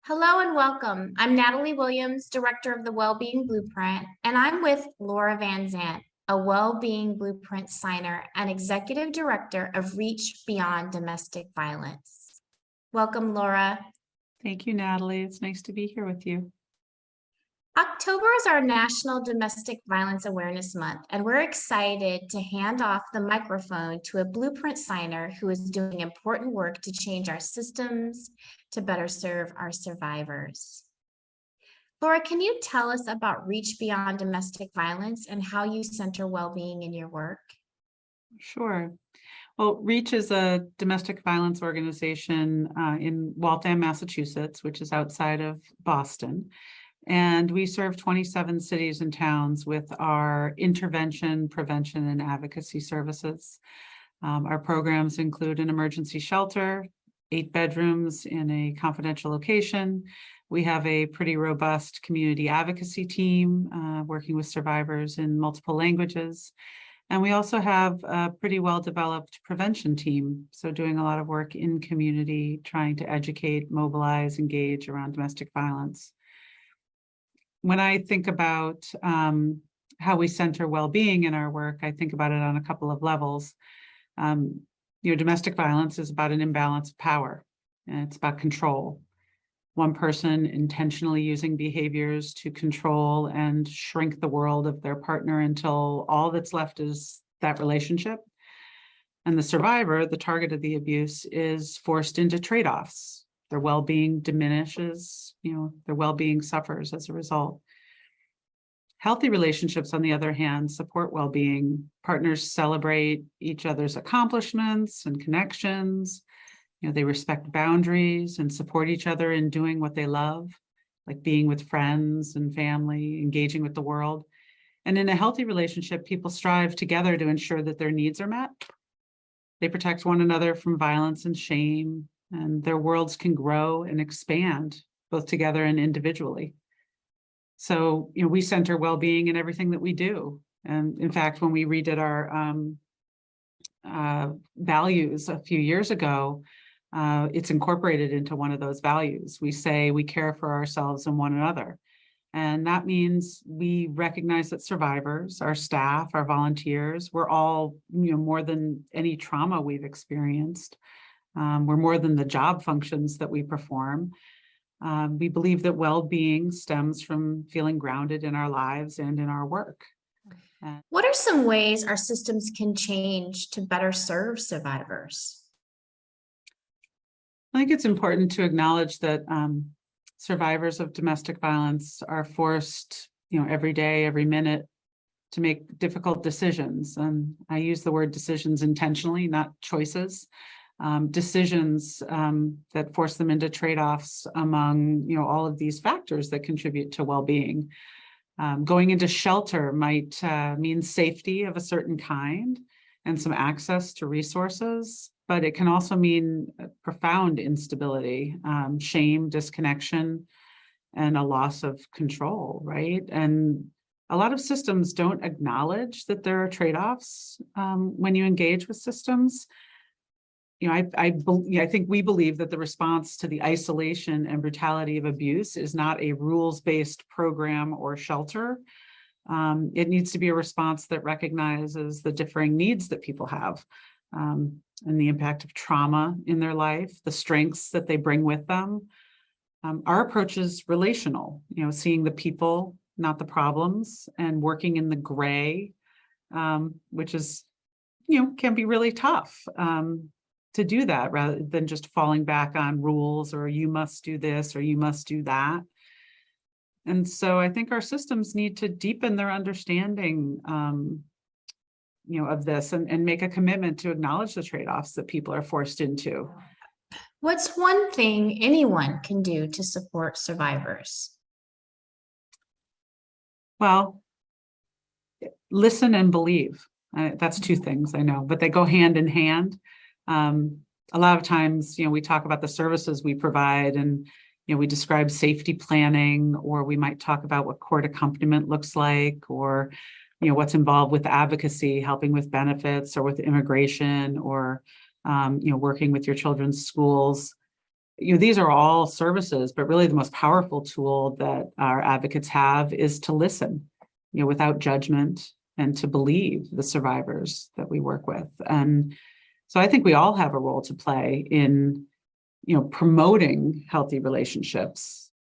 Hello and welcome. I'm Natalie Williams, Director of the Wellbeing Blueprint, and I'm with Laura Van Zandt, a Wellbeing Blueprint signer and Executive Director of Reach Beyond Domestic Violence. Welcome, Laura. Thank you, Natalie. It's nice to be here with you. October is our National Domestic Violence Awareness Month, and we're excited to hand off the microphone to a blueprint signer who is doing important work to change our systems to better serve our survivors. Laura, can you tell us about Reach Beyond Domestic Violence and how you center well-being in your work? Sure. Well, Reach is a domestic violence organization in Waltham, Massachusetts, which is outside of Boston. And we serve 27 cities and towns with our intervention, prevention, and advocacy services. Our programs include an emergency shelter, 8 bedrooms in a confidential location. We have a pretty robust community advocacy team working with survivors in multiple languages. And we also have a pretty well-developed prevention team. So doing a lot of work in community, trying to educate, mobilize, engage around domestic violence. When I think about how we center well-being in our work, I think about it on a couple of levels. Domestic violence is about an imbalance of power, and it's about control. One person intentionally using behaviors to control and shrink the world of their partner until all that's left is that relationship. And the survivor, the target of the abuse, is forced into trade-offs. Their well-being diminishes, their well-being suffers as a result. Healthy relationships, on the other hand, support well-being. Partners celebrate each other's accomplishments and connections. They respect boundaries and support each other in doing what they love, like being with friends and family, engaging with the world. And in a healthy relationship, people strive together to ensure that their needs are met. They protect one another from violence and shame, and their worlds can grow and expand both together and individually. So, we center well-being in everything that we do. And in fact, when we redid our values a few years ago, it's incorporated into one of those values. We say we care for ourselves and one another. And that means we recognize that survivors, our staff, our volunteers, we're all, more than any trauma we've experienced. We're more than the job functions that we perform. We believe that well-being stems from feeling grounded in our lives and in our work. What are some ways our systems can change to better serve survivors? I think it's important to acknowledge that survivors of domestic violence are forced, every day, every minute, to make difficult decisions. And I use the word decisions intentionally, not choices. Decisions that force them into trade-offs among, all of these factors that contribute to well-being. Going into shelter might mean safety of a certain kind and some access to resources, but it can also mean profound instability, shame, disconnection, and a loss of control, right? And a lot of systems don't acknowledge that there are trade-offs when you engage with systems. I think we believe that the response to the isolation and brutality of abuse is not a rules-based program or shelter. It needs to be a response that recognizes the differing needs that people have, and the impact of trauma in their life, the strengths that they bring with them. Our approach is relational, seeing the people, not the problems, and working in the gray, which is, can be really tough. To do that rather than just falling back on rules or you must do this or you must do that. And so I think our systems need to deepen their understanding of this and make a commitment to acknowledge the trade-offs that people are forced into. What's one thing anyone can do to support survivors? Well, listen and believe. That's 2 things I know, but they go hand in hand. A lot of times, we talk about the services we provide and, we describe safety planning, or we might talk about what court accompaniment looks like, or, what's involved with advocacy, helping with benefits or with immigration, or, working with your children's schools. these are all services, but really the most powerful tool that our advocates have is to listen, without judgment, and to believe the survivors that we work with. And so I think we all have a role to play in, promoting healthy relationships